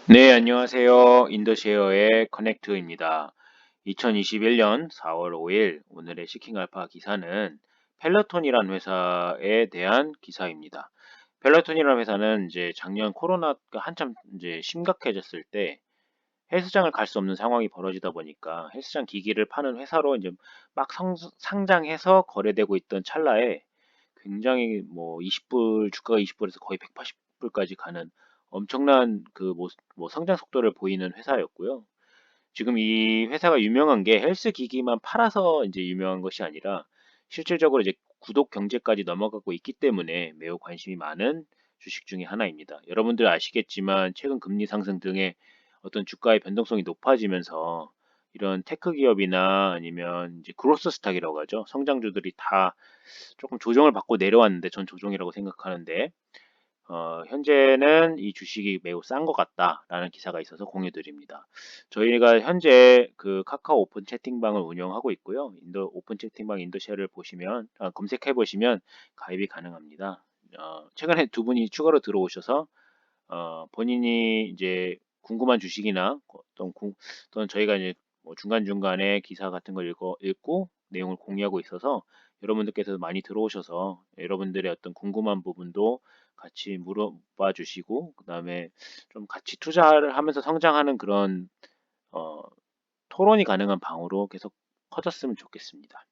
네, 안녕하세요. 인더쉐어의 커넥트입니다. 2021년 4월 5일 오늘의 시킹 알파 기사는 펠로톤이라는 회사에 대한 기사입니다. 펠로톤이라는 회사는 이제 작년 코로나가 한참 이제 심각해졌을 때 헬스장을 갈 수 없는 상황이 벌어지다 보니까 헬스장 기기를 파는 회사로 이제 막 상장해서 거래되고 있던 찰나에 굉장히 뭐 20불, 주가가 20불에서 거의 180불까지 가는 엄청난 그 뭐 성장 속도를 보이는 회사였고요. 지금 이 회사가 유명한 게 헬스 기기만 팔아서 이제 유명한 것이 아니라 실질적으로 이제 구독 경제까지 넘어가고 있기 때문에 매우 관심이 많은 주식 중에 하나입니다. 여러분들 아시겠지만 최근 금리 상승 등의 어떤 주가의 변동성이 높아지면서 이런 테크 기업이나 아니면 이제 그로스 스탁이라고 하죠. 성장주들이 다 조금 조정을 받고 내려왔는데 전 조정이라고 생각하는데 현재는 이 주식이 매우 싼 것 같다라는 기사가 있어서 공유드립니다. 저희가 현재 그 카카오 오픈 채팅방을 운영하고 있고요. 오픈 채팅방 인도쉐어를 보시면 검색해 보시면 가입이 가능합니다. 최근에 두 분이 추가로 들어오셔서 본인이 이제 궁금한 주식이나 또는 저희가 이제 뭐 중간중간에 기사 같은 걸 읽고 내용을 공유하고 있어서 여러분들께서 많이 들어오셔서 여러분들의 어떤 궁금한 부분도 같이 물어봐 주시고 그다음에 좀 같이 투자를 하면서 성장하는 그런 어, 토론이 가능한 방으로 계속 커졌으면 좋겠습니다.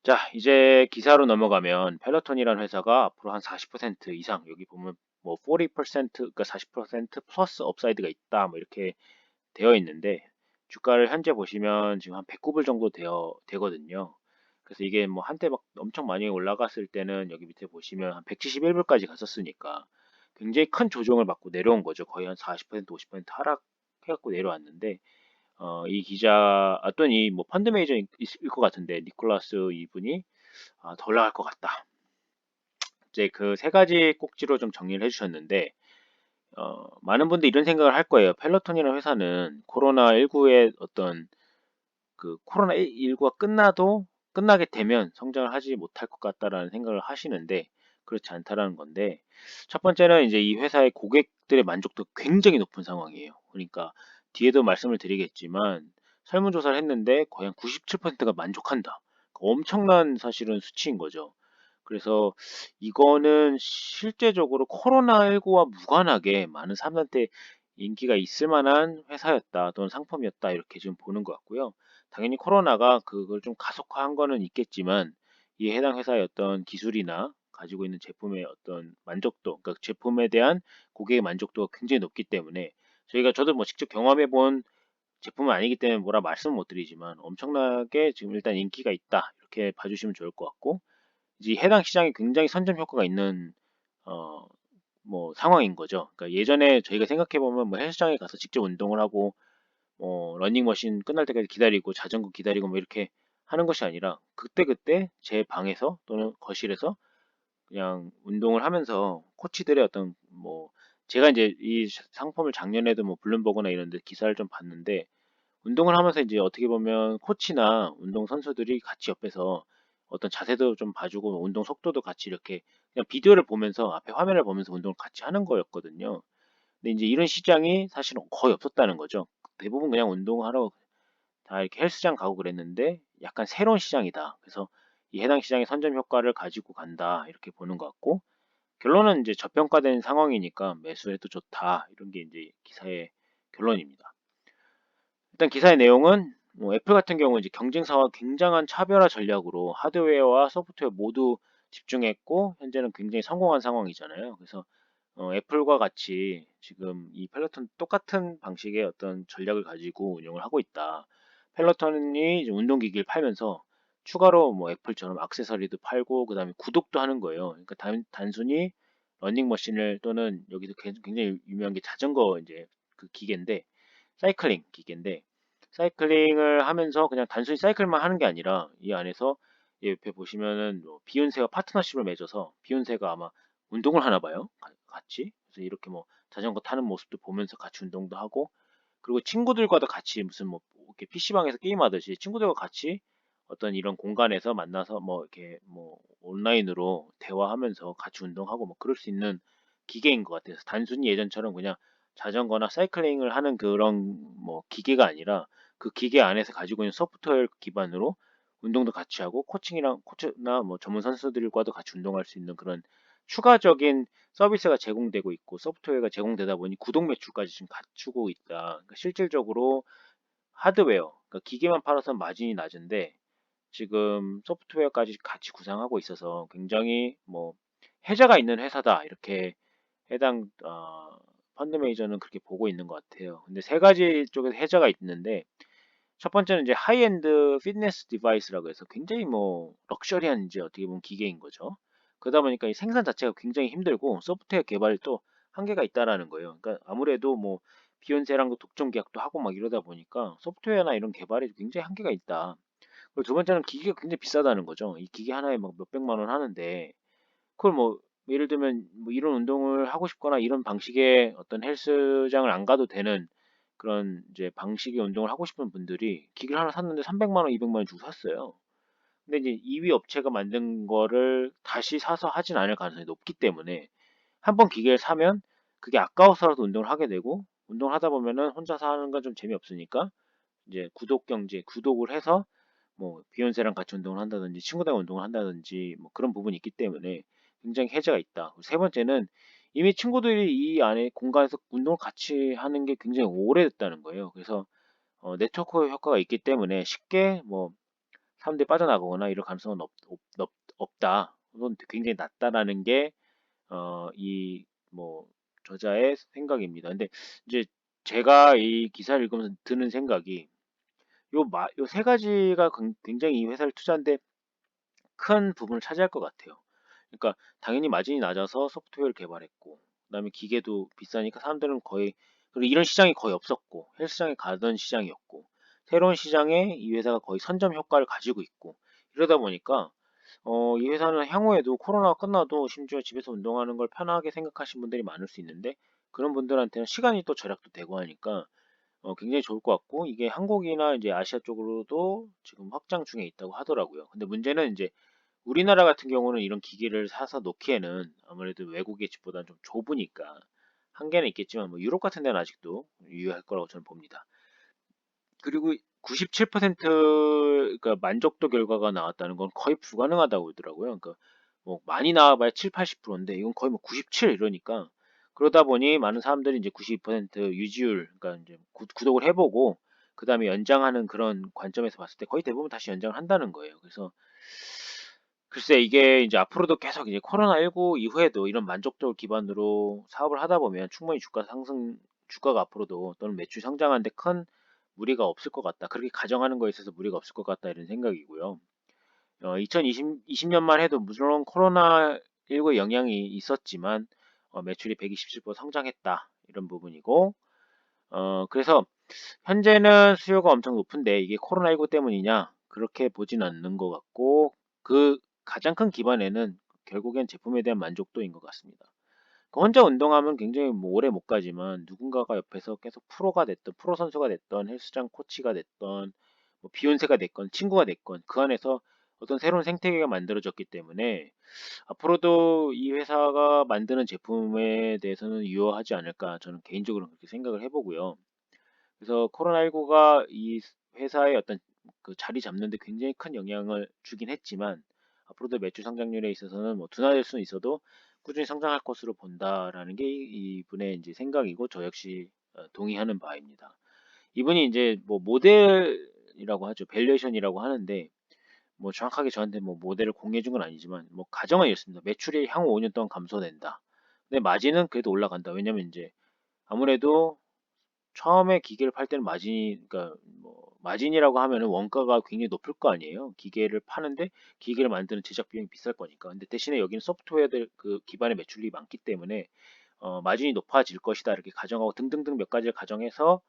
자, 이제 기사로 넘어가면 펠로톤이라는 회사가 앞으로 한 40% 이상 여기 보면 뭐 40% 그러니까 40% 플러스 업사이드가 있다 뭐 이렇게 되어 있는데 주가를 현재 보시면 지금 한 109불 정도 되거든요. 그래서 이게 뭐 한때 막 엄청 많이 올라갔을 때는 여기 밑에 보시면 한 171불까지 갔었으니까 굉장히 큰 조정을 받고 내려온 거죠. 거의 한 40% 50% 하락해갖고 내려왔는데 이 기자 어떤 이 뭐 펀드 매니저일 것 같은데 니콜라스 이분이 더 올라갈 것 같다. 이제 그 세 가지 꼭지로 좀 정리를 해주셨는데 많은 분들이 이런 생각을 할 거예요. 펠로톤이라는 회사는 코로나19의 어떤 그 코로나19가 끝나게 되면 성장을 하지 못할 것 같다라는 생각을 하시는데 그렇지 않다라는 건데 첫 번째는 이제 이 회사의 고객들의 만족도가 굉장히 높은 상황이에요. 그러니까 뒤에도 말씀을 드리겠지만 설문조사를 했는데 거의 한 97%가 만족한다. 엄청난 사실은 수치인 거죠. 그래서 이거는 실제적으로 코로나19와 무관하게 많은 사람들한테 인기가 있을 만한 회사였다 또는 상품이었다 이렇게 지금 보는 것 같고요. 당연히 코로나가 그걸 좀 가속화한 거는 있겠지만 이 해당 회사의 어떤 기술이나 가지고 있는 제품의 어떤 만족도, 그러니까 제품에 대한 고객의 만족도가 굉장히 높기 때문에 저도 뭐 직접 경험해 본 제품은 아니기 때문에 뭐라 말씀은 못 드리지만 엄청나게 지금 일단 인기가 있다 이렇게 봐주시면 좋을 것 같고 이제 해당 시장에 굉장히 선점 효과가 있는 어, 뭐 상황인 거죠. 그러니까 예전에 저희가 생각해 보면 뭐 헬스장에 가서 직접 운동을 하고 러닝머신 끝날 때까지 기다리고 자전거 기다리고 뭐 이렇게 하는 것이 아니라 그때그때 제 방에서 또는 거실에서 그냥 운동을 하면서 코치들의 어떤 뭐 제가 이제 이 상품을 작년에도 뭐 블룸버그나 이런 데 기사를 좀 봤는데 운동을 하면서 이제 어떻게 보면 코치나 운동 선수들이 같이 옆에서 어떤 자세도 좀 봐주고 운동 속도도 같이 이렇게 그냥 비디오를 보면서 앞에 화면을 보면서 운동을 같이 하는 거였거든요. 근데 이제 이런 시장이 사실은 거의 없었다는 거죠. 대부분 그냥 운동하러 다 이렇게 헬스장 가고 그랬는데 약간 새로운 시장이다. 그래서 이 해당 시장의 선점 효과를 가지고 간다. 이렇게 보는 것 같고 결론은 이제 저평가된 상황이니까 매수해도 좋다. 이런 게 이제 기사의 결론입니다. 일단 기사의 내용은 뭐 애플 같은 경우 이제 경쟁사와 굉장한 차별화 전략으로 하드웨어와 소프트웨어 모두 집중했고 현재는 굉장히 성공한 상황이잖아요. 그래서 애플과 같이 지금 이 펠로톤 똑같은 방식의 어떤 전략을 가지고 운영을 하고 있다. 펠로톤이 이제 운동기기를 팔면서 추가로 뭐 애플처럼 액세서리도 팔고 그다음에 구독도 하는 거예요. 그러니까 단순히 러닝머신을 또는 여기서 굉장히 유명한 게 자전거 이제 그 기계인데 사이클링 기계인데 사이클링을 하면서 그냥 단순히 사이클만 하는 게 아니라 이 안에서 이 옆에 보시면은 뭐 비욘세와 파트너십을 맺어서 비욘세가 아마 운동을 하나 봐요. 같이. 그래서 이렇게 뭐 자전거 타는 모습도 보면서 같이 운동도 하고 그리고 친구들과도 같이 무슨 뭐 이렇게 PC방에서 게임하듯이 친구들과 같이 어떤 이런 공간에서 만나서 뭐 이렇게 뭐 온라인으로 대화하면서 같이 운동하고 뭐 그럴 수 있는 기계인 것 같아서 단순히 예전처럼 그냥 자전거나 사이클링을 하는 그런 뭐 기계가 아니라 그 기계 안에서 가지고 있는 소프트웨어 기반으로 운동도 같이 하고 코칭이랑 코치나 뭐 전문 선수들과도 같이 운동할 수 있는 그런 추가적인 서비스가 제공되고 있고 소프트웨어가 제공되다 보니 구독 매출까지 지금 갖추고 있다. 그러니까 실질적으로 하드웨어, 그러니까 기계만 팔아서 마진이 낮은데 지금 소프트웨어까지 같이 구상하고 있어서 굉장히 뭐 혜자가 있는 회사다 이렇게 해당 펀드 매니저는 그렇게 보고 있는 것 같아요. 근데 세 가지 쪽에서 혜자가 있는데 첫 번째는 이제 하이엔드 피트니스 디바이스라고 해서 굉장히 뭐 럭셔리한 이제 어떻게 보면 기계인 거죠. 그러다 보니까 이 생산 자체가 굉장히 힘들고 소프트웨어 개발이 또 한계가 있다라는 거예요. 그러니까 아무래도 뭐 비욘세랑도 독점 계약도 하고 막 이러다 보니까 소프트웨어나 이런 개발에 굉장히 한계가 있다. 그리고 두 번째는 기계가 굉장히 비싸다는 거죠. 이 기계 하나에 막 몇백만 원 하는데 그걸 뭐 예를 들면 뭐 이런 운동을 하고 싶거나 이런 방식의 어떤 헬스장을 안 가도 되는 그런 이제 방식의 운동을 하고 싶은 분들이 기계를 하나 샀는데 300만 원, 200만 원 주고 샀어요. 근데 이제 2위 업체가 만든 거를 다시 사서 하진 않을 가능성이 높기 때문에 한 번 기계를 사면 그게 아까워서라도 운동을 하게 되고 운동을 하다 보면은 혼자서 하는 건 좀 재미없으니까 이제 구독 경제, 구독을 해서 뭐 비욘세랑 같이 운동을 한다든지 친구들과 운동을 한다든지 뭐 그런 부분이 있기 때문에 굉장히 혜자가 있다. 세 번째는 이미 친구들이 이 안에 공간에서 운동을 같이 하는 게 굉장히 오래됐다는 거예요. 그래서 네트워크 효과가 있기 때문에 쉽게 뭐 사람들이 빠져나가거나 이럴 가능성은 없다. 혹은 굉장히 낮다라는 게 이 뭐 저자의 생각입니다. 근데 이제 제가 이 기사를 읽으면서 드는 생각이 요 세 가지가 굉장히 이 회사를 투자하는데 큰 부분을 차지할 것 같아요. 그러니까 당연히 마진이 낮아서 소프트웨어를 개발했고, 그다음에 기계도 비싸니까 사람들은 거의 그리고 이런 시장이 거의 없었고 헬스장에 가던 시장이었고 새로운 시장에 이 회사가 거의 선점 효과를 가지고 있고 이러다 보니까 이 회사는 향후에도 코로나가 끝나도 심지어 집에서 운동하는 걸 편하게 생각하시는 분들이 많을 수 있는데 그런 분들한테는 시간이 또 절약도 되고 하니까 굉장히 좋을 것 같고 이게 한국이나 이제 아시아 쪽으로도 지금 확장 중에 있다고 하더라고요. 근데 문제는 이제 우리나라 같은 경우는 이런 기기를 사서 놓기에는 아무래도 외국의 집보다는 좀 좁으니까 한계는 있겠지만 뭐 유럽 같은 데는 아직도 유효할 거라고 저는 봅니다. 그리고 97% 그러니까 만족도 결과가 나왔다는 건 거의 불가능하다고 그러더라고요. 그러니까 뭐 많이 나와봐야 7, 80%인데 이건 거의 뭐 97 이러니까 그러다 보니 많은 사람들이 이제 92% 유지율 그러니까 이제 구독을 해보고 그 다음에 연장하는 그런 관점에서 봤을 때 거의 대부분 다시 연장을 한다는 거예요. 그래서 글쎄 이게 이제 앞으로도 계속 이제 코로나19 이후에도 이런 만족도 기반으로 사업을 하다 보면 충분히 주가가 앞으로도 또는 매출 성장하는데 큰 무리가 없을 것 같다. 그렇게 가정하는 거에 있어서 무리가 없을 것 같다 이런 생각이고요. 2020년만 해도 물론 코로나19의 영향이 있었지만 매출이 127% 성장했다 이런 부분이고 그래서 현재는 수요가 엄청 높은데 이게 코로나19 때문이냐? 그렇게 보진 않는 것 같고 그 가장 큰 기반에는 결국엔 제품에 대한 만족도인 것 같습니다. 그 혼자 운동하면 굉장히 뭐 오래 못 가지만 누군가가 옆에서 계속 프로가 됐던 프로 선수가 됐던 헬스장 코치가 됐던 뭐 비욘세가 됐건 친구가 됐건 그 안에서 어떤 새로운 생태계가 만들어졌기 때문에 앞으로도 이 회사가 만드는 제품에 대해서는 유효하지 않을까 저는 개인적으로 그렇게 생각을 해보고요. 그래서 코로나19가 이 회사의 어떤 그 자리 잡는 데 굉장히 큰 영향을 주긴 했지만 앞으로도 매출 성장률에 있어서는 뭐 둔화될 수는 있어도 꾸준히 성장할 것으로 본다라는 게 이분의 이제 생각이고 저 역시 동의하는 바입니다. 이분이 이제 뭐 모델이라고 하죠. 밸류에이션이라고 하는데 뭐 정확하게 저한테 뭐 모델을 공유해 준 건 아니지만 뭐 가정은 이렇습니다. 매출이 향후 5년 동안 감소된다. 근데 마진은 그래도 올라간다. 왜냐면 이제 아무래도 처음에 기계를 팔 때는 그러니까 뭐 마진이라고 하면은 원가가 굉장히 높을 거 아니에요. 기계를 파는데 기계를 만드는 제작 비용이 비쌀 거니까. 근데 대신에 여기는 소프트웨어들 그 기반의 매출이 많기 때문에 마진이 높아질 것이다 이렇게 가정하고 등등등 몇 가지를 가정해서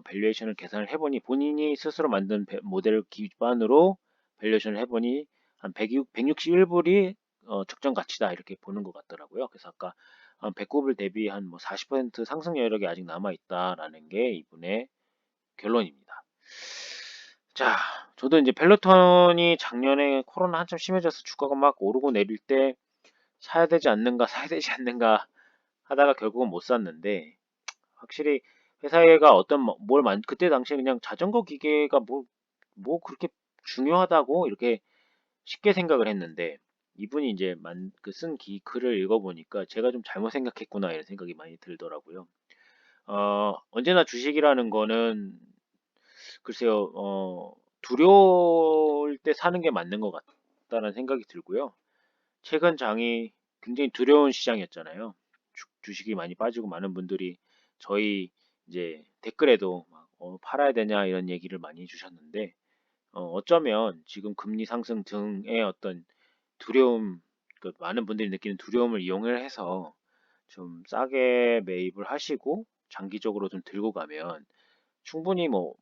밸류에이션을 계산을 해보니 본인이 스스로 만든 모델을 기반으로 밸류에이션을 해보니 한 161불이 적정 가치다 이렇게 보는 것 같더라고요. 그래서 아까 109불 대비 한 뭐 40% 상승 여력이 아직 남아 있다라는 게 이분의 결론입니다. 자, 저도 이제 펠로톤이 작년에 코로나 한참 심해져서 주가가 막 오르고 내릴 때 사야 되지 않는가, 사야 되지 않는가 하다가 결국은 못 샀는데 확실히 회사가 어떤 그때 당시에 그냥 자전거 기계가 뭐 그렇게 중요하다고 이렇게 쉽게 생각을 했는데 이분이 이제 쓴 글을 읽어보니까 제가 좀 잘못 생각했구나 이런 생각이 많이 들더라고요. 언제나 주식이라는 거는 글쎄요, 두려울 때 사는 게 맞는 것 같다는 생각이 들고요. 최근 장이 굉장히 두려운 시장이었잖아요. 주식이 많이 빠지고 많은 분들이 저희 이제 댓글에도 막, 팔아야 되냐 이런 얘기를 많이 해주셨는데, 어쩌면 지금 금리 상승 등의 어떤 두려움, 그 많은 분들이 느끼는 두려움을 이용을 해서 좀 싸게 매입을 하시고 장기적으로 좀 들고 가면 충분히 뭐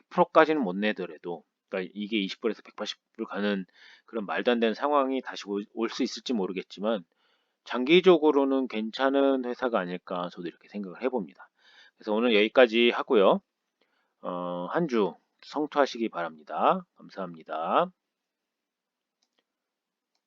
100%까지는 못 내더라도 그러니까 이게 20불에서 180불 가는 그런 말도 안 되는 상황이 다시 올 수 있을지 모르겠지만 장기적으로는 괜찮은 회사가 아닐까 저도 이렇게 생각을 해봅니다. 그래서 오늘 여기까지 하고요. 한 주 성투하시기 바랍니다. 감사합니다.